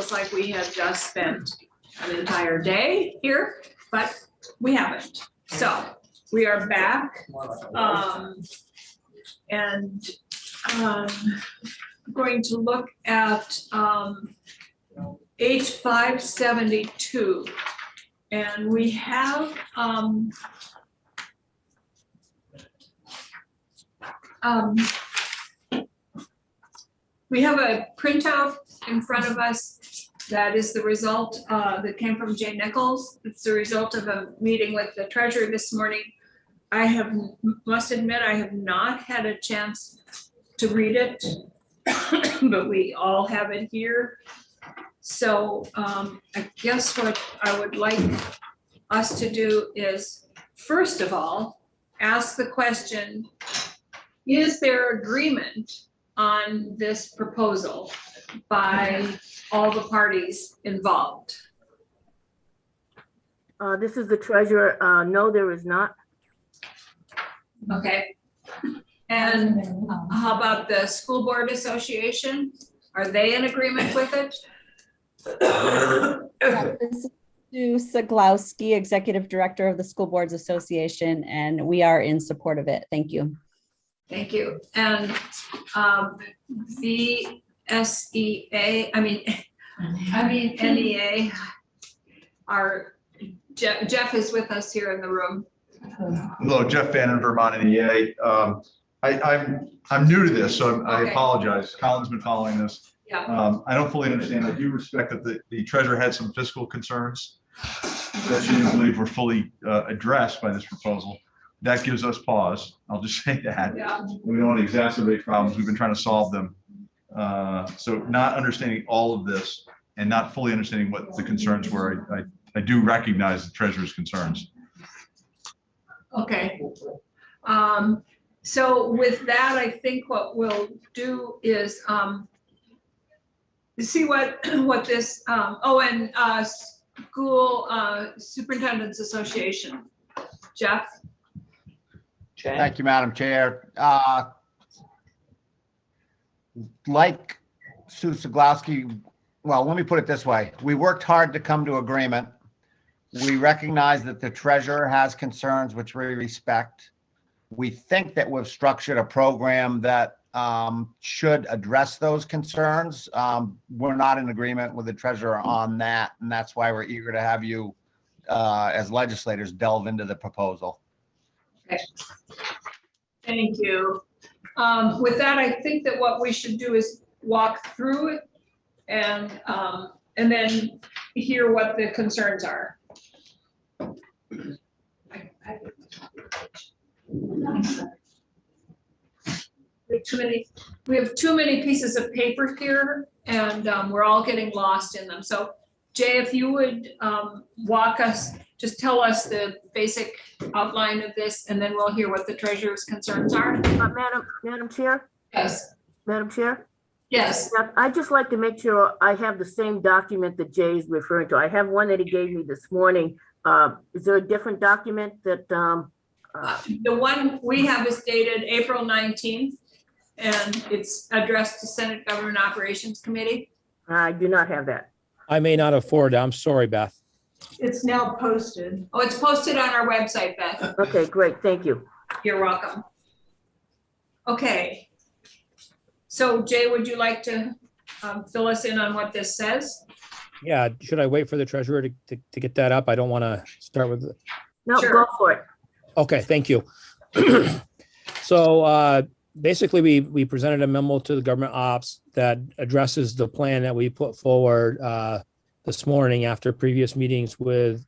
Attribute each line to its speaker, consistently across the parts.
Speaker 1: feels like we have just spent an entire day here, but we haven't. So we are back. And going to look at H572. And we have a printout in front of us that is the result that came from Jay Nichols. It's the result of a meeting with the treasurer this morning. I must admit, I have not had a chance to read it, but we all have it here. So I guess what I would like us to do is, first of all, ask the question, is there agreement on this proposal by all the parties involved?
Speaker 2: This is the treasurer. No, there is not.
Speaker 1: Okay. And how about the School Board Association? Are they in agreement with it?
Speaker 3: This is Sue Saglowski, Executive Director of the School Boards Association, and we are in support of it. Thank you.
Speaker 1: Thank you. And the SEA, NEA, Jeff is with us here in the room.
Speaker 4: Hello, Jeff Bannon, Vermont NEA. I'm new to this, so I apologize. Colin's been following this.
Speaker 1: Yeah.
Speaker 4: I don't fully understand. I do respect that the treasurer had some fiscal concerns that she didn't believe were fully addressed by this proposal. That gives us pause. I'll just say that.
Speaker 1: Yeah.
Speaker 4: We don't want to exacerbate problems. We've been trying to solve them. So not understanding all of this and not fully understanding what the concerns were, I do recognize the treasurer's concerns.
Speaker 1: Okay. So with that, I think what we'll do is see what this, School Superintendents Association. Jeff?
Speaker 5: Thank you, Madam Chair. Like Sue Saglowski, well, let me put it this way. We worked hard to come to agreement. We recognize that the treasurer has concerns, which we respect. We think that we've structured a program that should address those concerns. We're not in agreement with the treasurer on that, and that's why we're eager to have you as legislators delve into the proposal.
Speaker 1: Okay. Thank you. With that, I think that what we should do is walk through it and then hear what the concerns are. We have too many pieces of paper here, and we're all getting lost in them. So Jay, if you would walk us, just tell us the basic outline of this, and then we'll hear what the treasurer's concerns are.
Speaker 2: Madam Chair?
Speaker 1: Yes.
Speaker 2: Madam Chair?
Speaker 1: Yes.
Speaker 2: I'd just like to make sure I have the same document that Jay is referring to. I have one that he gave me this morning. Is there a different document that?
Speaker 1: The one we have is dated April 19th, and it's addressed to Senate Government Operations Committee.
Speaker 2: I do not have that.
Speaker 6: I may not afford it. I'm sorry, Beth.
Speaker 1: It's now posted. Oh, it's posted on our website, Beth.
Speaker 2: Okay, great. Thank you.
Speaker 1: You're welcome. Okay. So Jay, would you like to fill us in on what this says?
Speaker 6: Yeah, should I wait for the treasurer to get that up? I don't want to start with it.
Speaker 2: No,
Speaker 1: Sure.
Speaker 2: Go for it.
Speaker 6: Okay, thank you. So basically, we presented a memo to the government ops that addresses the plan that we put forward this morning after previous meetings with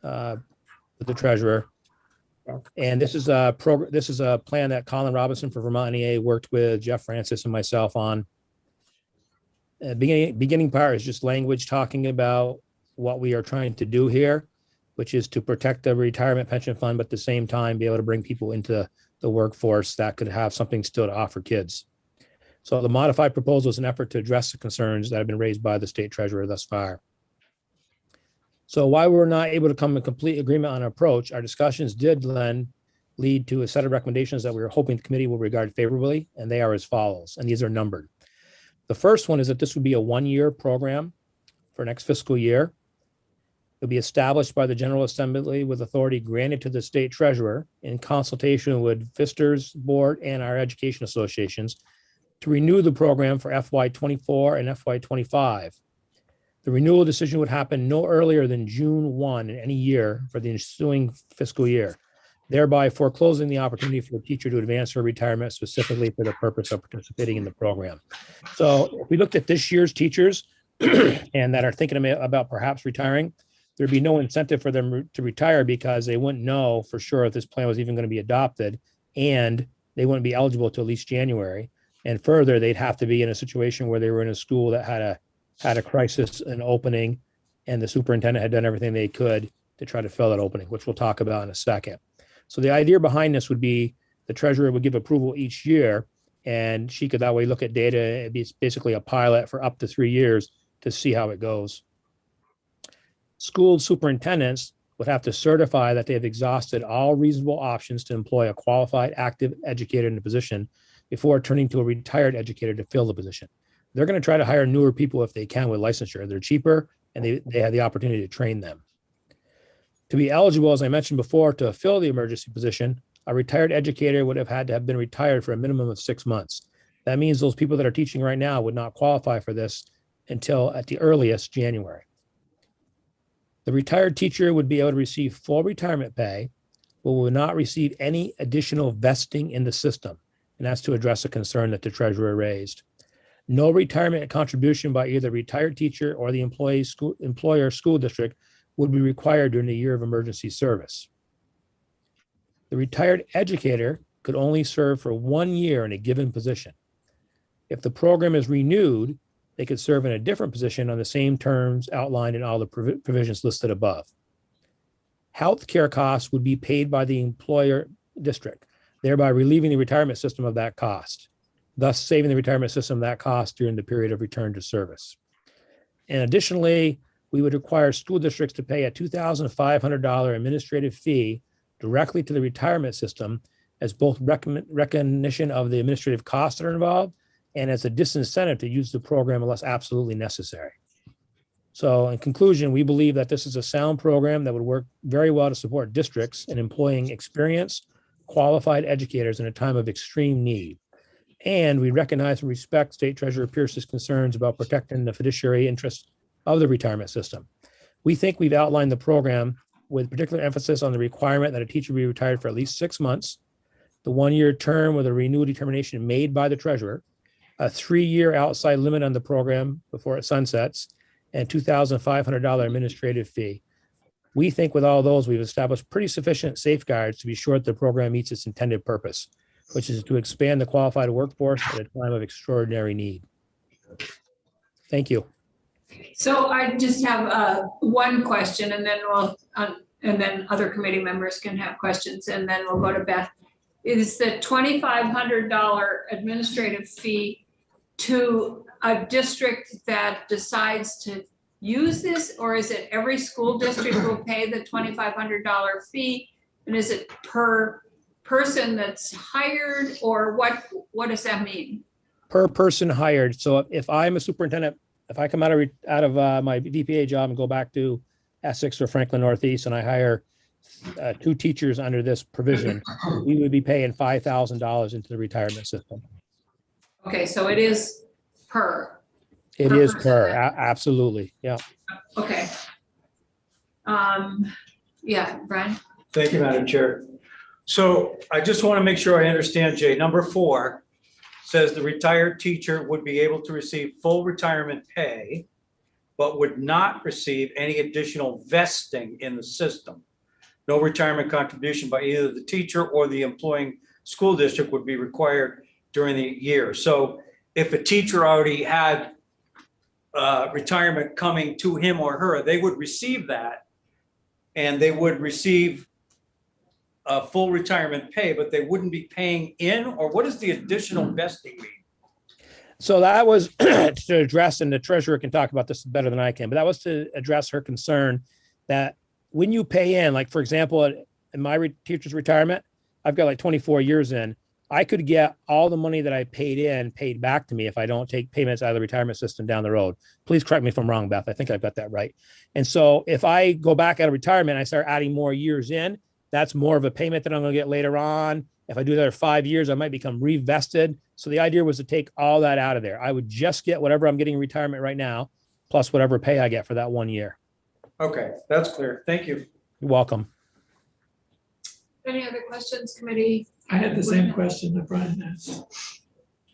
Speaker 6: the treasurer. And this is a plan that Colin Robinson for Vermont NEA worked with Jeff Francis and myself on. Beginning part is just language talking about what we are trying to do here, which is to protect the retirement pension fund, but at the same time be able to bring people into the workforce that could have something still to offer kids. So the modified proposal is an effort to address the concerns that have been raised by the state treasurer thus far. So while we're not able to come to complete agreement on an approach, our discussions did then lead to a set of recommendations that we were hoping the committee will regard favorably, and they are as follows, and these are numbered. The first one is that this would be a one-year program for next fiscal year. It'll be established by the General Assembly with authority granted to the state treasurer in consultation with Visters Board and our education associations to renew the program for FY24 and FY25. The renewal decision would happen no earlier than June 1 in any year for the ensuing fiscal year, thereby foreclosing the opportunity for the teacher to advance her retirement specifically for the purpose of participating in the program. So if we looked at this year's teachers and that are thinking about perhaps retiring, there'd be no incentive for them to retire because they wouldn't know for sure if this plan was even going to be adopted, and they wouldn't be eligible till at least January. And further, they'd have to be in a situation where they were in a school that had a crisis, an opening, and the superintendent had done everything they could to try to fill that opening, which we'll talk about in a second. So the idea behind this would be the treasurer would give approval each year, and she could that way look at data. It'd be basically a pilot for up to 3 years to see how it goes. School superintendents would have to certify that they have exhausted all reasonable options to employ a qualified active educator in the position before turning to a retired educator to fill the position. They're going to try to hire newer people if they can with licensure. They're cheaper and they have the opportunity to train them. To be eligible, as I mentioned before, to fill the emergency position, a retired educator would have had to have been retired for a minimum of 6 months. That means those people that are teaching right now would not qualify for this until at the earliest January. The retired teacher would be able to receive full retirement pay, but will not receive any additional vesting in the system. And that's to address a concern that the treasurer raised. No retirement contribution by either retired teacher or the employer school district would be required during the year of emergency service. The retired educator could only serve for 1 year in a given position. If the program is renewed, they could serve in a different position on the same terms outlined in all the provisions listed above. Healthcare costs would be paid by the employer district, thereby relieving the retirement system of that cost, thus saving the retirement system that cost during the period of return to service. And additionally, we would require school districts to pay a $2,500 administrative fee directly to the retirement system as both recognition of the administrative costs that are involved and as a disincentive to use the program unless absolutely necessary. So in conclusion, we believe that this is a sound program that would work very well to support districts in employing experienced, qualified educators in a time of extreme need. And we recognize and respect State Treasurer Pierce's concerns about protecting the fiduciary interests of the retirement system. We think we've outlined the program with particular emphasis on the requirement that a teacher be retired for at least 6 months, the 1-year term with a renewal determination made by the treasurer, a 3-year outside limit on the program before it sunsets, and $2,500 administrative fee. We think with all those, we've established pretty sufficient safeguards to be sure that the program meets its intended purpose, which is to expand the qualified workforce at a time of extraordinary need. Thank you.
Speaker 1: So I just have one question, and then and then other committee members can have questions, and then we'll go to Beth. Is the $2,500 administrative fee to a district that decides to use this, or is it every school district will pay the $2,500 fee? And is it per person that's hired, or what does that mean?
Speaker 6: Per person hired. So if I'm a superintendent, if I come out of my VPA job and go back to Essex or Franklin Northeast and I hire 2 teachers under this provision, we would be paying $5,000 into the retirement system.
Speaker 1: Okay, so it is per.
Speaker 6: It is per, absolutely, yeah.
Speaker 1: Okay. Yeah, Brian?
Speaker 7: Thank you, Madam Chair. So I just want to make sure I understand, Jay. Number 4 says the retired teacher would be able to receive full retirement pay, but would not receive any additional vesting in the system. No retirement contribution by either the teacher or the employing school district would be required during the year. So if a teacher already had retirement coming to him or her, they would receive that, and they would receive a full retirement pay, but they wouldn't be paying in, or what does the additional vesting mean?
Speaker 6: So that was to address, and the treasurer can talk about this better than I can, but that was to address her concern that when you pay in, like for example, in my teacher's retirement, I've got like 24 years in, I could get all the money that I paid in paid back to me if I don't take payments out of the retirement system down the road. Please correct me if I'm wrong, Beth. I think I've got that right. And so if I go back out of retirement, I start adding more years in, that's more of a payment that I'm going to get later on. If I do another 5 years, I might become revested. So the idea was to take all that out of there. I would just get whatever I'm getting in retirement right now, plus whatever pay I get for that 1 year.
Speaker 7: Okay, that's clear. Thank you.
Speaker 6: You're welcome.
Speaker 1: Any other questions, committee?
Speaker 8: I had the same question that Brian asked.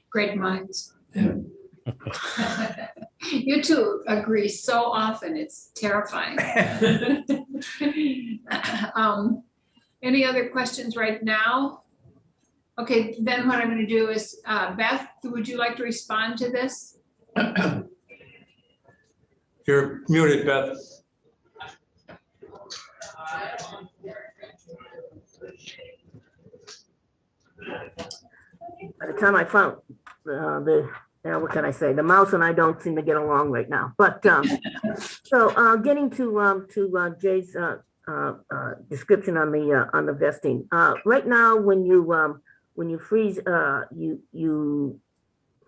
Speaker 1: Great minds.
Speaker 8: Yeah.
Speaker 1: You two agree so often, it's terrifying. Any other questions right now? Okay, then what I'm going to do is, Beth, would you like to respond to this?
Speaker 7: You're muted, Beth.
Speaker 2: By the time I found what can I say? The mouse and I don't seem to get along right now. But so getting to Jay's description on the vesting. Right now, when you freeze, you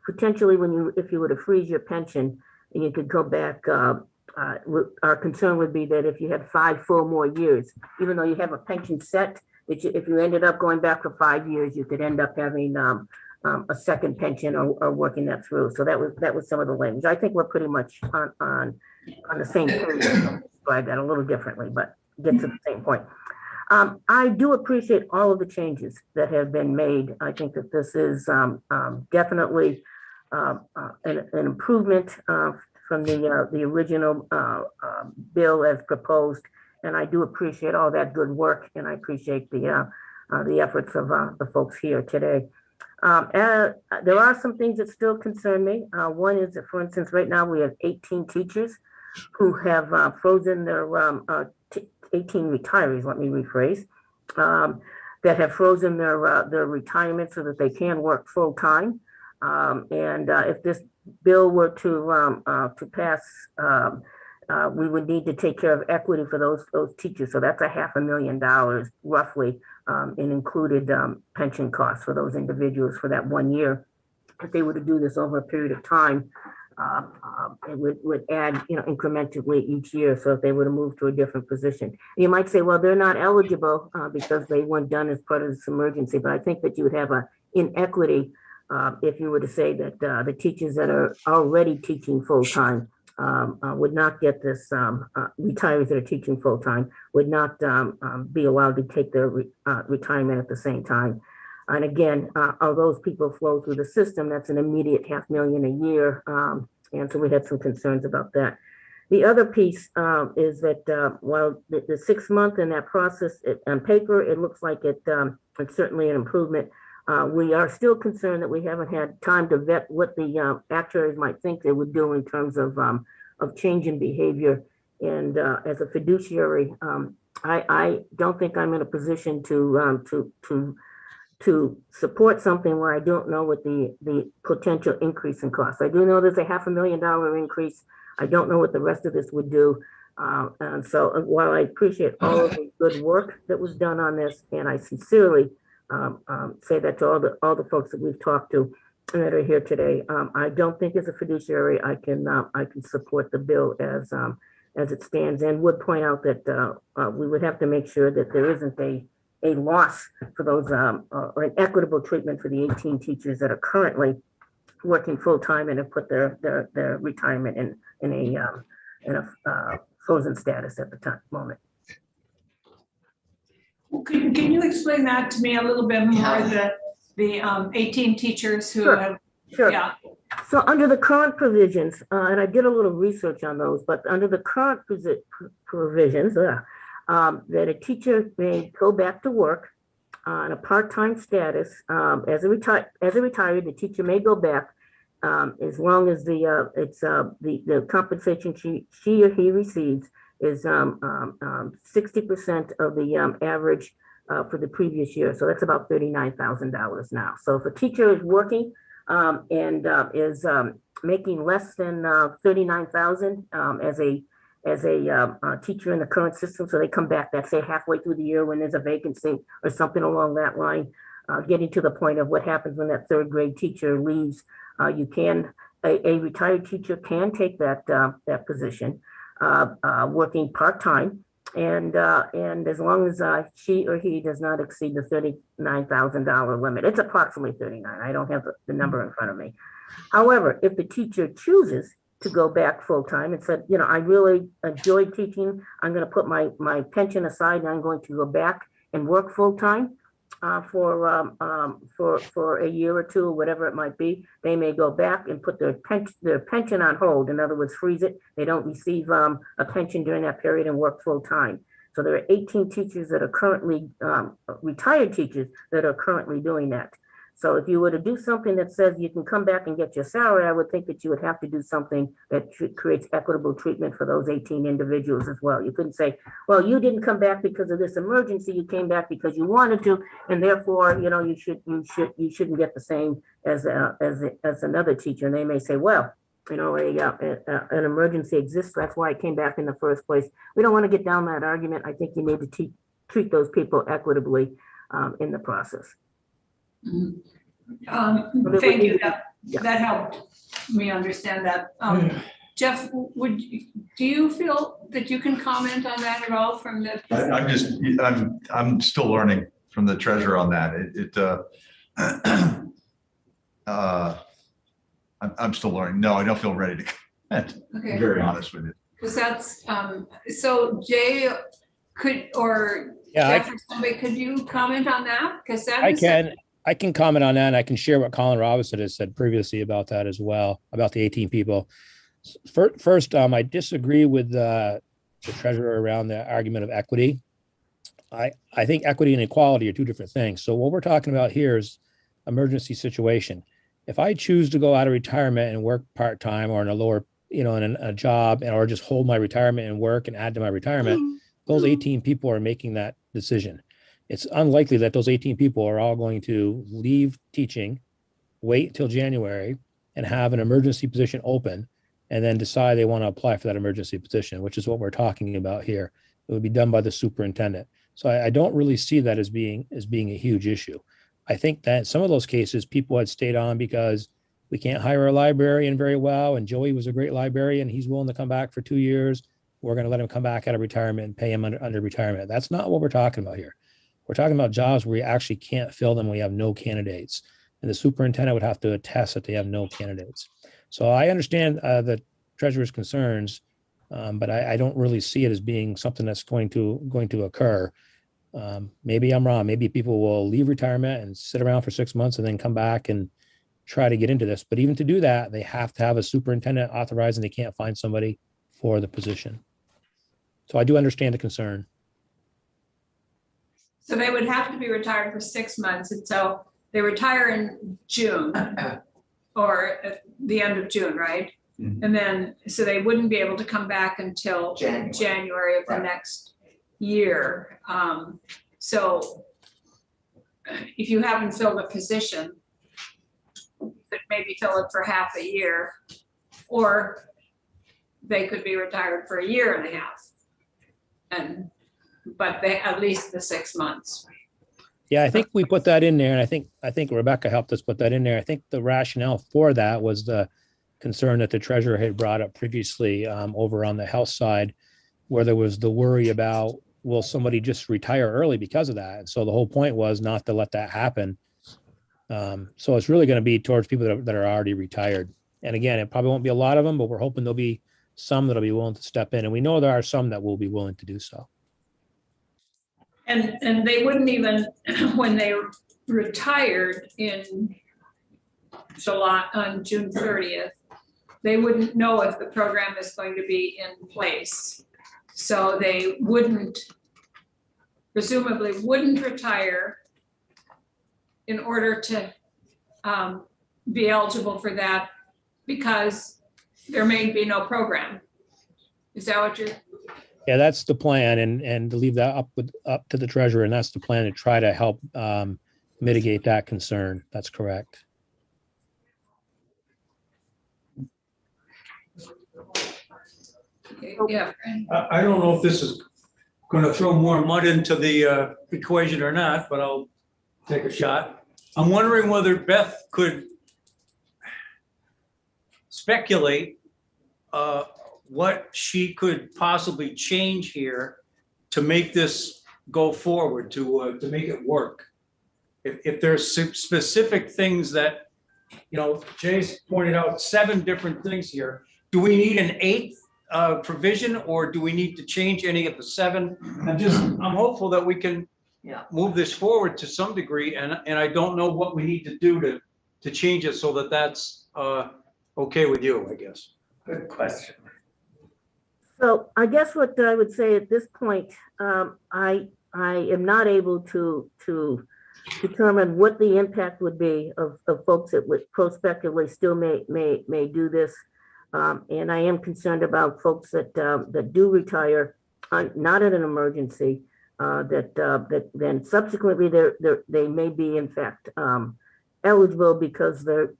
Speaker 2: potentially if you were to freeze your pension and you could go back. Our concern would be that if you had 5 full more years, even though you have a pension set, if you ended up going back for 5 years, you could end up having a second pension or working that through. So that was some of the language. I think we're pretty much on the same page. I'll describe that a little differently, but get to the same point. I do appreciate all of the changes that have been made. I think that this is definitely an improvement from the original bill as proposed. And I do appreciate all that good work, and I appreciate the efforts of the folks here today. There are some things that still concern me. One is that, for instance, right now we have 18 teachers who have frozen their 18 retirees, let me rephrase, that have frozen their retirement so that they can work full time. And if this bill were to pass, we would need to take care of equity for those teachers. So that's $500,000 roughly in included pension costs for those individuals for that 1 year. If they were to do this over a period of time, it would add, incrementally each year. So if they were to move to a different position, you might say, well, they're not eligible because they weren't done as part of this emergency. But I think that you would have an inequity if you were to say that the teachers that are already teaching full time would not get this, retirees that are teaching full time would not be allowed to take their retirement at the same time. And again, all those people flow through the system, that's an immediate $500,000 a year. And so we had some concerns about that. The other piece is that while the 6 month in that process, on paper, it looks like it's certainly an improvement. We are still concerned that we haven't had time to vet what the actuaries might think they would do in terms of change in behavior. And as a fiduciary, I don't think I'm in a position to support something where I don't know what the potential increase in costs. I do know there's a $500,000 increase. I don't know what the rest of this would do. And so while I appreciate all of the good work that was done on this, and I sincerely say that to all the folks that we've talked to and that are here today, I don't think as a fiduciary I can support the bill as it stands, and would point out that we would have to make sure that there isn't a loss for those or an equitable treatment for the 18 teachers that are currently working full time and have put their retirement in a frozen status at the moment.
Speaker 1: Can you explain that to me a little bit more, the 18 teachers who have?
Speaker 2: Sure.
Speaker 1: Yeah.
Speaker 2: So under the current provisions, and I did a little research on those, but under the current provisions, that a teacher may go back to work on a part-time status as a retiree. The teacher may go back as long as the compensation she or he receives is 60% of the average for the previous year. So that's about $39,000 now. So if a teacher is working and is making less than $39,000 as a teacher in the current system, so they come back, let's say halfway through the year when there's a vacancy or something along that line, getting to the point of what happens when that third grade teacher leaves. A retired teacher can take that position, working part-time. And as long as she or he does not exceed the $39,000 limit, it's approximately 39. I don't have the number in front of me. However, if the teacher chooses to go back full-time and said, I really enjoyed teaching, I'm going to put my pension aside and I'm going to go back and work full-time for a year or two, or whatever it might be, they may go back and put their pension on hold. In other words, freeze it. They don't receive a pension during that period and work full-time. So there are 18 teachers that are currently retired teachers that are currently doing that. So if you were to do something that says you can come back and get your salary, I would think that you would have to do something that creates equitable treatment for those 18 individuals as well. You couldn't say, well, you didn't come back because of this emergency, you came back because you wanted to, and therefore, you shouldn't get the same as another teacher. And they may say, well, an emergency exists, that's why I came back in the first place. We don't want to get down that argument. I think you need to treat those people equitably in the process.
Speaker 1: Thank you. That helped me understand that. Jeff, do you feel that you can comment on that at all from the?
Speaker 4: I'm still learning from the treasurer on that. I'm still learning. No, I don't feel ready to comment.
Speaker 1: Okay.
Speaker 4: I'm very honest with you.
Speaker 1: Because that's so Jay Jeff or somebody, could you comment on that? Because that
Speaker 6: I can comment on that, and I can share what Colin Robinson has said previously about that as well, about the 18 people. First, I disagree with the treasurer around the argument of equity. I think equity and equality are two different things. So what we're talking about here is emergency situation. If I choose to go out of retirement and work part-time or in a lower, in a job, or just hold my retirement and work and add to my retirement, those 18 people are making that decision. It's unlikely that those 18 people are all going to leave teaching, wait till January and have an emergency position open and then decide they want to apply for that emergency position, which is what we're talking about here. It would be done by the superintendent. So I don't really see that as being a huge issue. I think that in some of those cases, people had stayed on because we can't hire a librarian very well, and Joey was a great librarian. He's willing to come back for 2 years. We're going to let him come back out of retirement and pay him under retirement. That's not what we're talking about here. We're talking about jobs where we actually can't fill them. We have no candidates, and the superintendent would have to attest that they have no candidates. So I understand the treasurer's concerns, but I don't really see it as being something that's going to occur. Maybe I'm wrong. Maybe people will leave retirement and sit around for 6 months and then come back and try to get into this. But even to do that, they have to have a superintendent authorized, and they can't find somebody for the position. So I do understand the concern.
Speaker 1: So they would have to be retired for 6 months, and so they retire in June or at the end of June, right?
Speaker 4: Mhm.
Speaker 1: And then, so they wouldn't be able to come back until January of the next year. So if you haven't filled a position, you could maybe fill it for half a year, or they could be retired for a year and a half. But they at least the 6 months.
Speaker 6: Yeah, I think we put that in there, and I think Rebecca helped us put that in there. I think the rationale for that was the concern that the treasurer had brought up previously over on the health side, where there was the worry about, will somebody just retire early because of that? And so the whole point was not to let that happen. So it's really going to be towards people that are already retired. And again, it probably won't be a lot of them, but we're hoping there'll be some that'll be willing to step in. And we know there are some that will be willing to do so.
Speaker 1: And they wouldn't even, when they retired in July, on June 30th, they wouldn't know if the program is going to be in place. So they presumably wouldn't retire in order to be eligible for that, because there may be no program. Is that what you're?
Speaker 6: Yeah, that's the plan, and to leave that up to the treasurer, and that's the plan, to try to help mitigate that concern. That's correct.
Speaker 1: Yeah.
Speaker 7: I don't know if this is going to throw more mud into the equation or not, but I'll take a shot. I'm wondering whether Beth could speculate what she could possibly change here to make this go forward, to make it work. If there's specific things that, Jay's pointed out 7 different things here. Do we need an 8th provision, or do we need to change any of the 7? I'm hopeful that we can move this forward to some degree, and I don't know what we need to do to change it so that that's okay with you, I guess.
Speaker 8: Good question.
Speaker 2: So I guess what I would say at this point, I am not able to determine what the impact would be of folks that would prospectively still may do this. And I am concerned about folks that do retire, not in an emergency, that then subsequently they may be in fact eligible because they're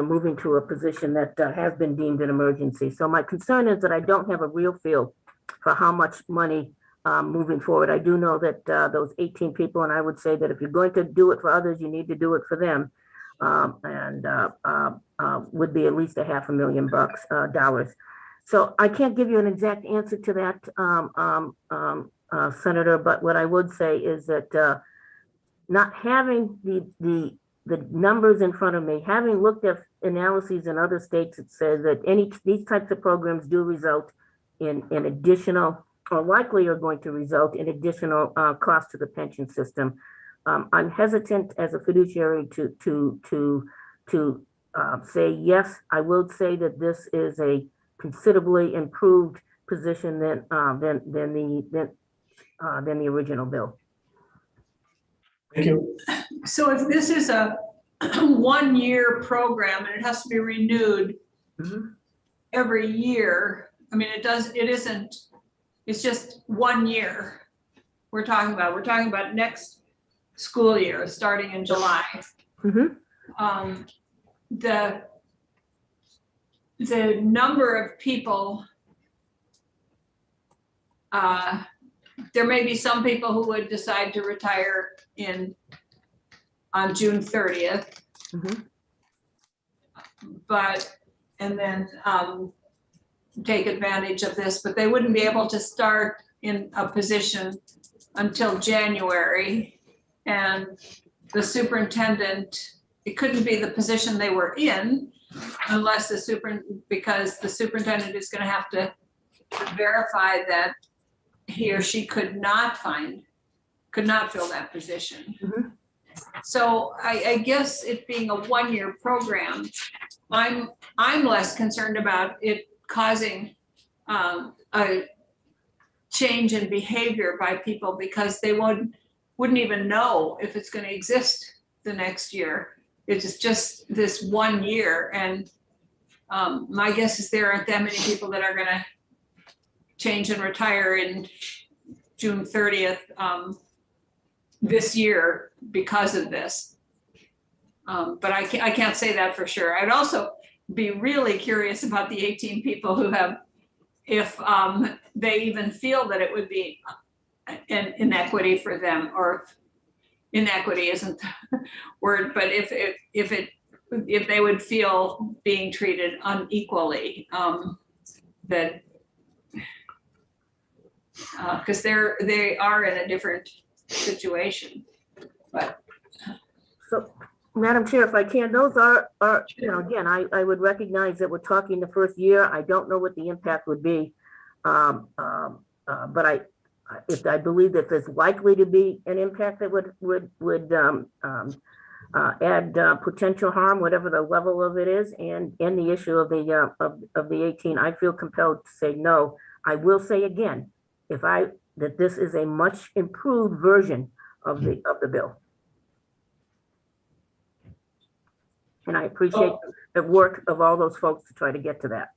Speaker 2: moving to a position that has been deemed an emergency. So my concern is that I don't have a real feel for how much money moving forward. I do know that those 18 people, and I would say that if you're going to do it for others, you need to do it for them, would be at least $500,000 So I can't give you an exact answer to that, Senator, but what I would say is that not having the numbers in front of me, having looked at analyses in other states that says that these types of programs do result in additional, or likely are going to result in additional cost to the pension system. I'm hesitant as a fiduciary to say yes. I will say that this is a considerably improved position than the original bill.
Speaker 8: Thank you.
Speaker 1: So if this is a 1-year program and it has to be renewed every year, I mean, it's just 1 year we're talking about next school year, starting in July. The number of people, there may be some people who would decide to retire on June 30th. And then take advantage of this, but they wouldn't be able to start in a position until January. And the superintendent, it couldn't be the position they were in unless because the superintendent is going to have to verify that he or she could not fill that position. So I guess it being a 1-year program, I'm less concerned about it causing a change in behavior by people, because they wouldn't even know if it's going to exist the next year. It's just this 1 year, and my guess is there aren't that many people that are going to change and retire in June 30th this year because of this. But I can't say that for sure. I'd also be really curious about the 18 people who have, if they even feel that it would be an inequity for them, or inequity isn't the word, but if they would feel being treated unequally, that because they are in a different situation. But
Speaker 2: so, Madam Chair, if I can, those are again, I would recognize that we're talking the first year. I don't know what the impact would be, but if I believe that there's likely to be an impact that would add potential harm, whatever the level of it is, and the issue of the 18, I feel compelled to say no. I will say again, that this is a much improved version of the bill. And I appreciate the work of all those folks to try to get to that.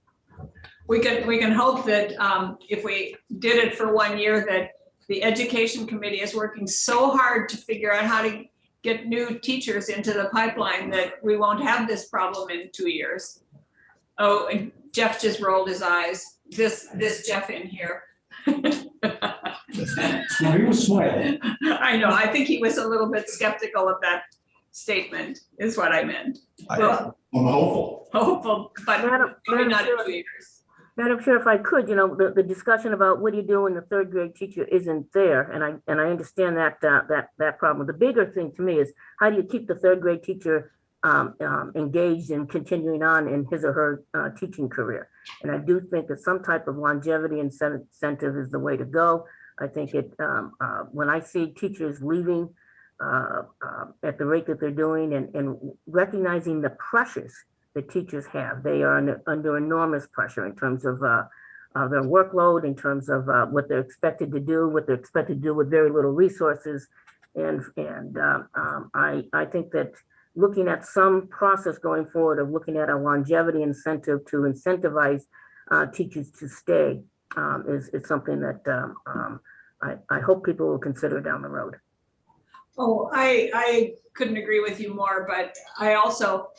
Speaker 1: we can hope that if we did it for 1 year, that the education committee is working so hard to figure out how to get new teachers into the pipeline that we won't have this problem in 2 years. Oh, and Jeff just rolled his eyes. This Jeff in here.
Speaker 8: No, he was smiling.
Speaker 1: I know, I think he was a little bit skeptical of that statement is what I meant.
Speaker 4: I'm
Speaker 1: Well,
Speaker 4: hopeful.
Speaker 1: hopeful, but
Speaker 2: Madam
Speaker 1: maybe not in
Speaker 2: Chair.
Speaker 1: 2 years.
Speaker 2: Madam Chair, if I could, the discussion about what do you do when the third grade teacher isn't there, and I understand that problem. The bigger thing to me is how do you keep the third grade teacher engaged and continuing on in his or her teaching career? And I do think that some type of longevity incentive is the way to go. I think when I see teachers leaving at the rate that they're doing and recognizing the pressures that teachers have. They are under enormous pressure in terms of their workload, in terms of what they're expected to do, what they're expected to do with very little resources. And I think that looking at some process going forward of looking at a longevity incentive to incentivize teachers to stay is something that I hope people will consider down the road.
Speaker 1: Oh, I couldn't agree with you more, but I also,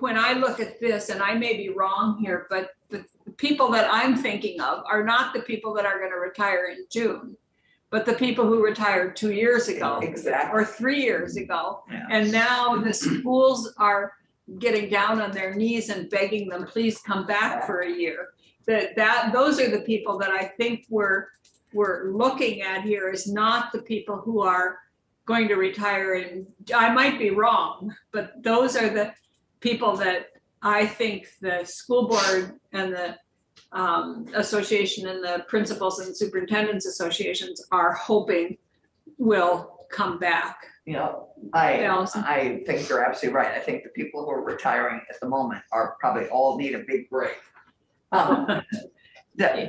Speaker 1: when I look at this, and I may be wrong here, but the people that I'm thinking of are not the people that are going to retire in June, but the people who retired 2 years ago.
Speaker 8: Exactly.
Speaker 1: Or 3 years ago.
Speaker 8: Yeah.
Speaker 1: And now the schools are getting down on their knees and begging them, please come back for a year. Those are the people that I think we're looking at here, is not the people who are going to retire. And I might be wrong, but those are the people that I think the school board and the association and the principals and superintendents associations are hoping will come back.
Speaker 8: I think you're absolutely right. I think the people who are retiring at the moment are probably all need a big break.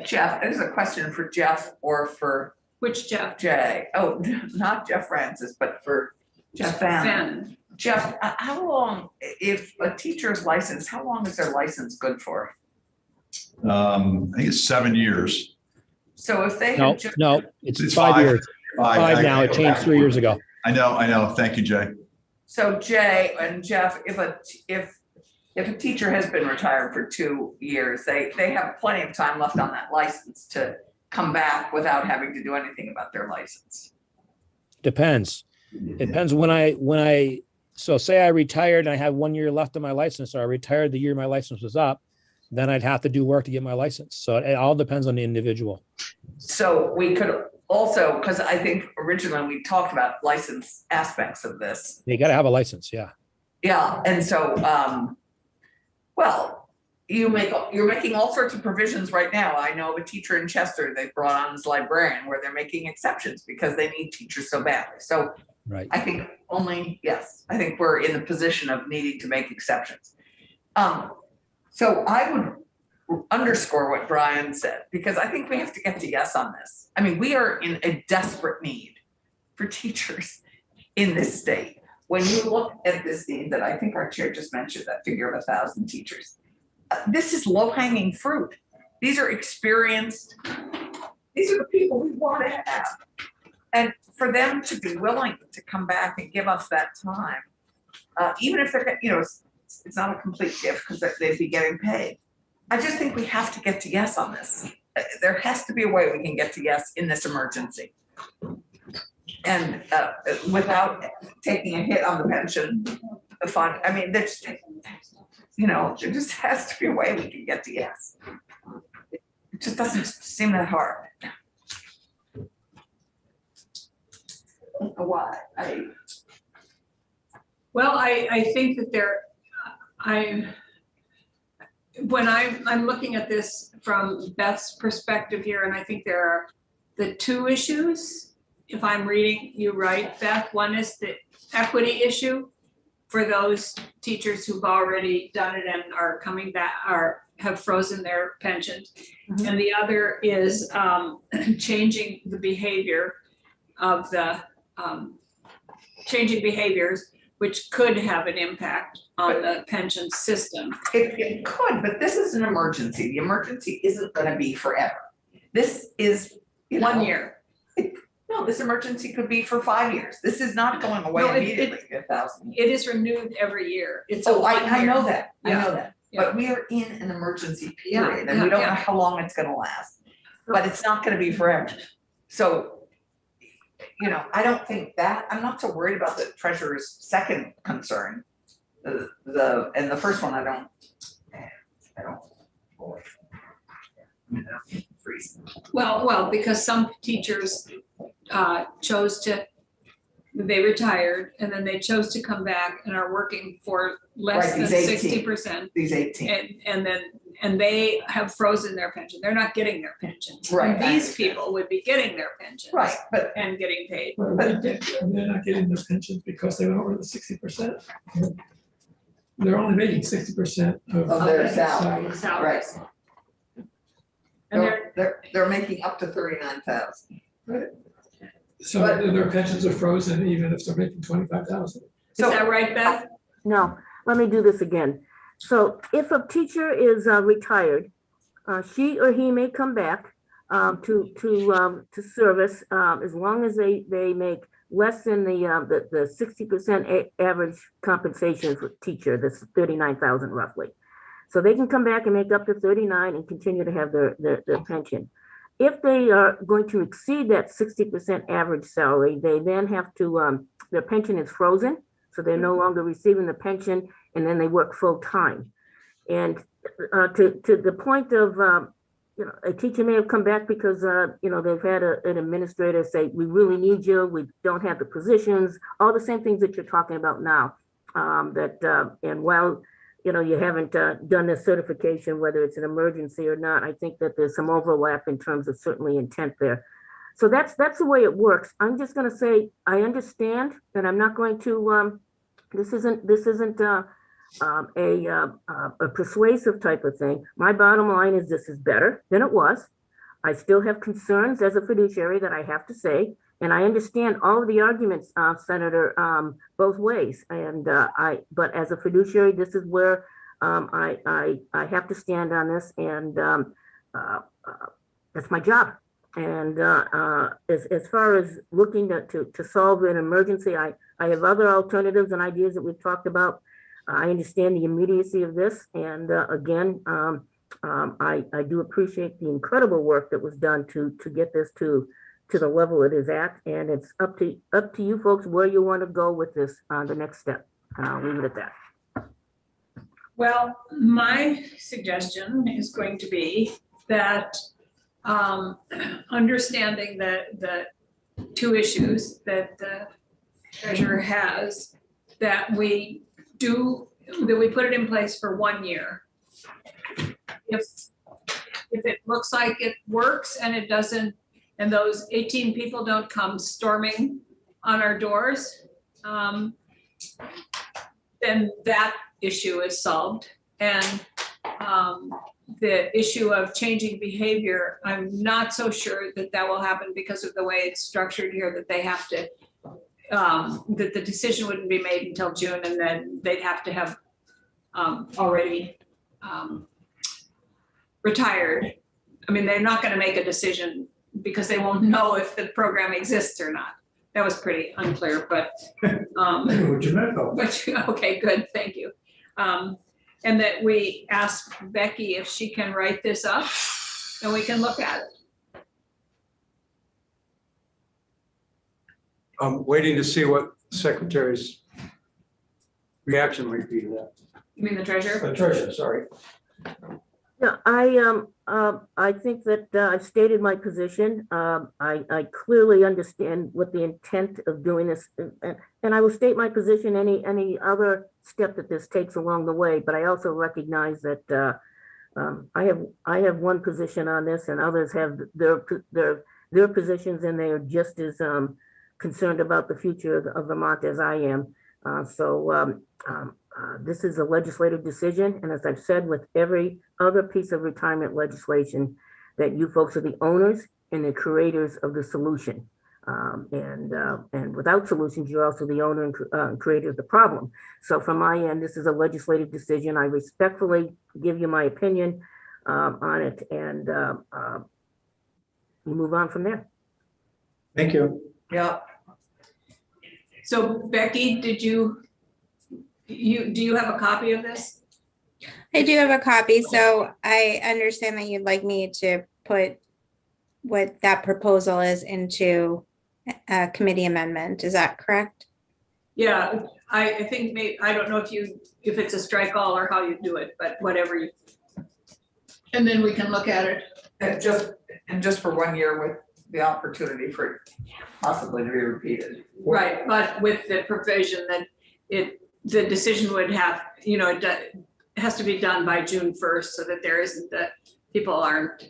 Speaker 8: Jeff, there's a question for Jeff or for
Speaker 1: Which Jeff?
Speaker 8: Jay. Oh, not Jeff Francis, but for Jeff Fannin. Jeff, how long, if a teacher is licensed, how long is their license good for?
Speaker 4: I think it's 7 years.
Speaker 8: So if they
Speaker 6: No,
Speaker 8: had just,
Speaker 6: no, it's
Speaker 4: It's
Speaker 6: 5
Speaker 4: 5.
Speaker 6: years. 5 now. It changed 3 years ago.
Speaker 4: I know. Thank you, Jay.
Speaker 8: so Jay and Jeff, if a teacher has been retired for 2 years, they have plenty of time left on that license to come back without having to do anything about their license.
Speaker 6: Depends. It depends so say I retired and I have 1 year left of my license, or I retired the year my license was up, then I'd have to do work to get my license. So it all depends on the individual.
Speaker 8: So we could also, because I think originally we talked about license aspects of this.
Speaker 6: You got to have a license. Yeah.
Speaker 8: Yeah, and so, well, you're making all sorts of provisions right now. I know of a teacher in Chester they brought on as librarian where they're making exceptions because they need teachers so badly. So
Speaker 6: Right.
Speaker 8: I think I think we're in the position of needing to make exceptions. So I would underscore what Brian said, because I think we have to get to yes on this. I mean, we are in a desperate need for teachers in this state. When you look at this need that I think our chair just mentioned, that figure of 1,000 teachers, this is low-hanging fruit. These are experienced, these are the people we want to have. And for them to be willing to come back and give us that time, even if they're, it's not a complete gift because they'd be getting paid. I just think we have to get to yes on this. There has to be a way we can get to yes in this emergency. And without taking a hit on the pension, the fund, I mean, there's, there just has to be a way we can get to yes. It just doesn't seem that hard. I don't know why.
Speaker 1: Well, I think that when I'm looking at this from Beth's perspective here, and I think there are the two issues, if I'm reading you right, Beth. One is the equity issue for those teachers who've already done it and are coming back, or have frozen their pensions.
Speaker 2: Mhm.
Speaker 1: And the other is changing the behavior of the changing behaviors, which could have an impact on the pension system.
Speaker 8: It could, but this is an emergency. The emergency isn't going to be forever. This is
Speaker 1: 1 year.
Speaker 8: No, this emergency could be for 5 years. This is not going away
Speaker 1: No,
Speaker 8: immediately. 1,000.
Speaker 1: It is renewed every year. It's
Speaker 8: Oh, I
Speaker 1: 1 year.
Speaker 8: know that. I
Speaker 1: Yeah.
Speaker 8: know that.
Speaker 1: Yeah.
Speaker 8: But we are in an emergency
Speaker 1: Yeah,
Speaker 8: period and we don't
Speaker 1: yeah.
Speaker 8: know how long it's going to last. But it's not going to be forever. So you know, I don't think that, I'm not so worried about the treasurer's second concern. And the first one, I don't. You know, freeze.
Speaker 1: Well, because some teachers chose to, they retired and then they chose to come back and are working for less
Speaker 8: Right,
Speaker 1: than
Speaker 8: these 18.
Speaker 1: 60%.
Speaker 8: These 18.
Speaker 1: And they have frozen their pension. They're not getting their pension.
Speaker 8: Right,
Speaker 1: And
Speaker 8: I
Speaker 1: these
Speaker 8: understand.
Speaker 1: people would be getting their pensions.
Speaker 8: Right, but
Speaker 1: And getting paid.
Speaker 9: Well, they're not getting their pensions because they went over the 60%. They're only making 60%
Speaker 8: Of their
Speaker 9: salary.
Speaker 1: Salaries. And
Speaker 8: they're making up to 39,000.
Speaker 9: So their pensions are frozen even if they're making 25,000.
Speaker 1: is that right, Beth?
Speaker 2: No, let me do this again. So if a teacher is retired, she or he may come back to service as long as they make less than the 60% average compensation for teacher, that's 39,000 roughly. So they can come back and make up to 39 and continue to have their pension. If they are going to exceed that 60% average salary, they then have to, their pension is frozen, so they're no longer receiving the pension, and then they work full time. And to the point of, you know, a teacher may have come back because, you know, they've had an administrator say, we really need you, we don't have the positions, all the same things that you're talking about now. And while, you know, you haven't done this certification, whether it's an emergency or not, I think that there's some overlap in terms of certainly intent there. So that's the way it works. I'm just going to say, I understand, and I'm not going to, this isn't a persuasive type of thing. My bottom line is this is better than it was. I still have concerns as a fiduciary that I have to say, and I understand all of the arguments, Senator, both ways. And but as a fiduciary, this is where I have to stand on this, and that's my job. And as far as looking to solve an emergency, I have other alternatives and ideas that we've talked about. I understand the immediacy of this, and again, I do appreciate the incredible work that was done to get this to the level it is at, and it's up to you folks where you want to go with this, the next step. I'll leave it at that.
Speaker 1: Well, my suggestion is going to be that understanding the two issues that the treasurer has, that we put it in place for 1 year. If it looks like it works and it doesn't, and those 18 people don't come storming on our doors, then that issue is solved. And the issue of changing behavior, I'm not so sure that will happen because of the way it's structured here, that they have to, that the decision wouldn't be made until June, and then they'd have to have already retired. I mean, they're not going to make a decision because they won't know if the program exists or not. That was pretty unclear, but okay, good, thank you. And that we ask Becky if she can write this up and we can look at it.
Speaker 7: I'm waiting to see what the secretary's reaction might be to that.
Speaker 1: You mean the treasurer?
Speaker 7: The treasurer, sorry.
Speaker 2: Yeah, I think that I've stated my position. I clearly understand what the intent of doing this, and I will state my position any other step that this takes along the way. But I also recognize that I have one position on this, and others have their positions, and they are just as concerned about the future of Vermont as I am. This is a legislative decision, and as I've said with every other piece of retirement legislation, that you folks are the owners and the creators of the solution. And without solutions, you're also the owner and creator of the problem. So from my end, this is a legislative decision. I respectfully give you my opinion on it, and we move on from there.
Speaker 7: Thank you.
Speaker 8: Yeah.
Speaker 1: So Becky, do you have a copy of this?
Speaker 10: I do have a copy, so I understand that you'd like me to put what that proposal is into committee amendment. Is that correct?
Speaker 1: Yeah, I think I don't know if it's a strike all or how you do it, but whatever you. And then we can look at it.
Speaker 8: And just for 1 year with the opportunity for it possibly to be repeated.
Speaker 1: Right, but with the provision that the decision would have, it has to be done by June 1st so that there isn't that people aren't,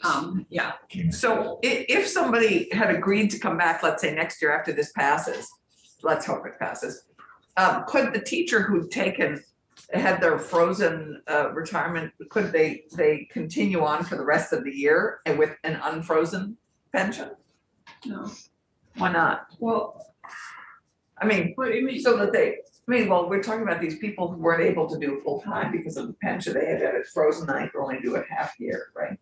Speaker 1: yeah.
Speaker 8: So if somebody had agreed to come back, let's say next year after this passes, let's hope it passes. Could the teacher who'd had their frozen retirement, could they continue on for the rest of the year and with an unfrozen pension?
Speaker 1: No.
Speaker 8: Why not?
Speaker 1: Well,
Speaker 8: I mean,
Speaker 1: what do you mean?
Speaker 8: so that well, we're talking about these people who weren't able to do full time because of the pension. They had it frozen, they could only do it half year, right?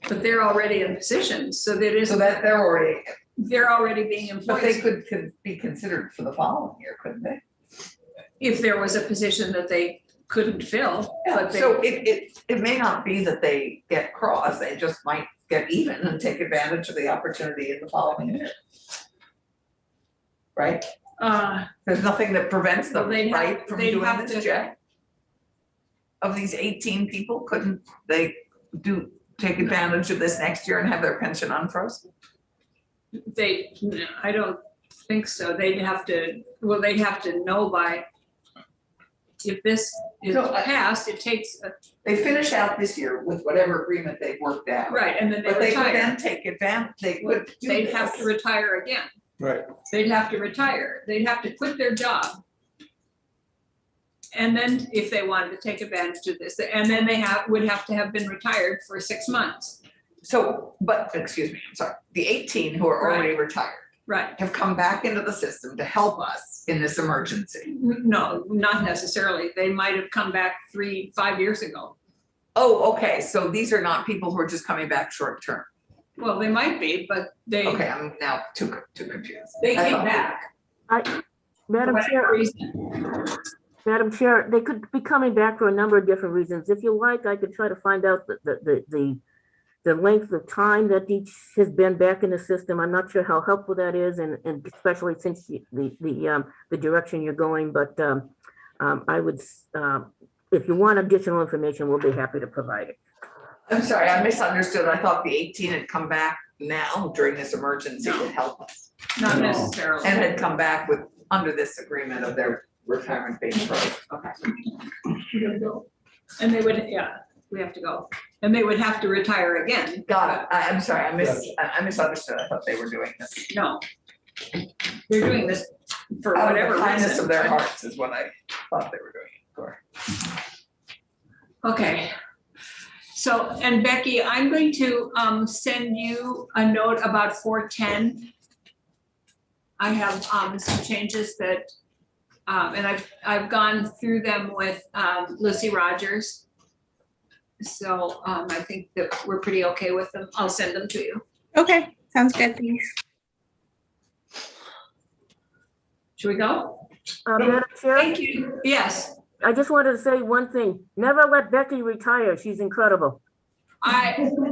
Speaker 1: But they're already in positions, so that is.
Speaker 8: So that they're
Speaker 1: already being employed.
Speaker 8: But they could be considered for the following year, couldn't they?
Speaker 1: If there was a position that they couldn't fill, but they.
Speaker 8: So it may not be that they get cross, they just might get even and take advantage of the opportunity in the following year. Right? There's nothing that prevents them,
Speaker 1: Well,
Speaker 8: right, from
Speaker 1: they'd
Speaker 8: doing
Speaker 1: have
Speaker 8: this,
Speaker 1: to-
Speaker 8: Jack? Of these 18 people, couldn't they take advantage of this next year and have their pension unfrozen?
Speaker 1: I don't think so. They'd have to know by, if this is
Speaker 8: No,
Speaker 1: passed, it takes,
Speaker 8: They finish out this year with whatever agreement they've worked out.
Speaker 1: right, and then they
Speaker 8: But they could
Speaker 1: retire.
Speaker 8: then take advantage, they could do
Speaker 1: They'd have to
Speaker 8: this.
Speaker 1: retire again.
Speaker 7: Right.
Speaker 1: They'd have to retire. They'd have to quit their job. And then if they wanted to take advantage of this, and then they would have to have been retired for 6 months.
Speaker 8: So, but, excuse me, I'm sorry, the 18 who are already retired
Speaker 1: Right.
Speaker 8: have come back into the system to help us in this emergency.
Speaker 1: No, not necessarily. They might have come back 3-5 years ago.
Speaker 8: Oh, okay, so these are not people who are just coming back short term.
Speaker 1: Well, they might be, but they
Speaker 8: Okay, I'm now too confused.
Speaker 1: came
Speaker 8: I thought-
Speaker 1: back.
Speaker 2: Madam
Speaker 1: For
Speaker 2: Chair,
Speaker 1: whatever reason.
Speaker 2: Madam Chair, they could be coming back for a number of different reasons. If you like, I could try to find out the length of time that each has been back in the system. I'm not sure how helpful that is, and especially since the direction you're going, but I would, if you want additional information, we'll be happy to provide it.
Speaker 8: I'm sorry, I misunderstood. I thought the 18 had come back now during this emergency to help us.
Speaker 1: Not
Speaker 7: No.
Speaker 1: necessarily.
Speaker 8: And had come back under this agreement of their retirement being frozen. Okay.
Speaker 1: We gotta go. And they would, yeah, we have to go. And they would have to retire again.
Speaker 8: Got it. I'm sorry, I misunderstood. I thought they were doing this.
Speaker 1: No. They're doing this for
Speaker 8: Out of
Speaker 1: whatever
Speaker 8: the kindness
Speaker 1: reason.
Speaker 8: of their hearts is what I thought they were doing it for.
Speaker 1: Okay. So, and Becky, I'm going to send you a note about 410. I have some changes that, and I've gone through them with Lucy Rogers. So I think that we're pretty okay with them. I'll send them to you.
Speaker 10: Okay, sounds good. Thanks.
Speaker 1: Should we go?
Speaker 2: Madam Chair,
Speaker 1: Thank you. Yes,
Speaker 2: I just wanted to say one thing. Never let Becky retire. She's incredible.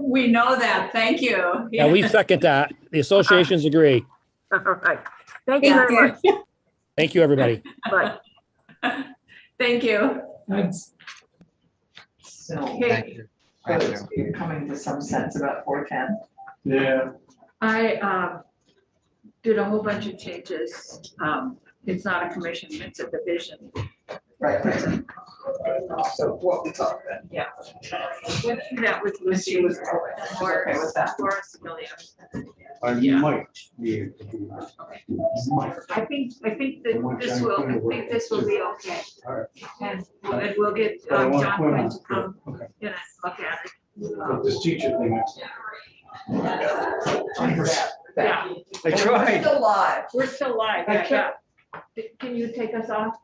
Speaker 1: we know that. Thank you.
Speaker 6: Yeah, we second that. The associations agree.
Speaker 2: All right. Thank you very much.
Speaker 6: Thank you, everybody.
Speaker 2: Bye.
Speaker 1: Thank you.
Speaker 9: That's,
Speaker 8: So,
Speaker 1: Okay.
Speaker 8: so you're coming to some sense about 410?
Speaker 9: yeah,
Speaker 1: I did a whole bunch of changes. It's not a commission, it's a division.
Speaker 8: Right. So what we talked about.
Speaker 1: Yeah. Went through that with Lucy.
Speaker 8: She was okay with that.
Speaker 1: Laura Sibilia.
Speaker 11: I
Speaker 1: Yeah.
Speaker 11: might be able to do that. Might.
Speaker 1: I think that this will be okay.
Speaker 11: All right.
Speaker 1: And we'll get
Speaker 11: But I want to
Speaker 1: John
Speaker 11: point
Speaker 1: Quinn
Speaker 11: out,
Speaker 1: to come
Speaker 11: okay,
Speaker 1: in and look at it.
Speaker 11: but this teacher thing is.
Speaker 1: Yeah,
Speaker 7: I tried.
Speaker 8: Still live.
Speaker 1: we're still live.
Speaker 9: I
Speaker 1: Yeah. Can you take us off?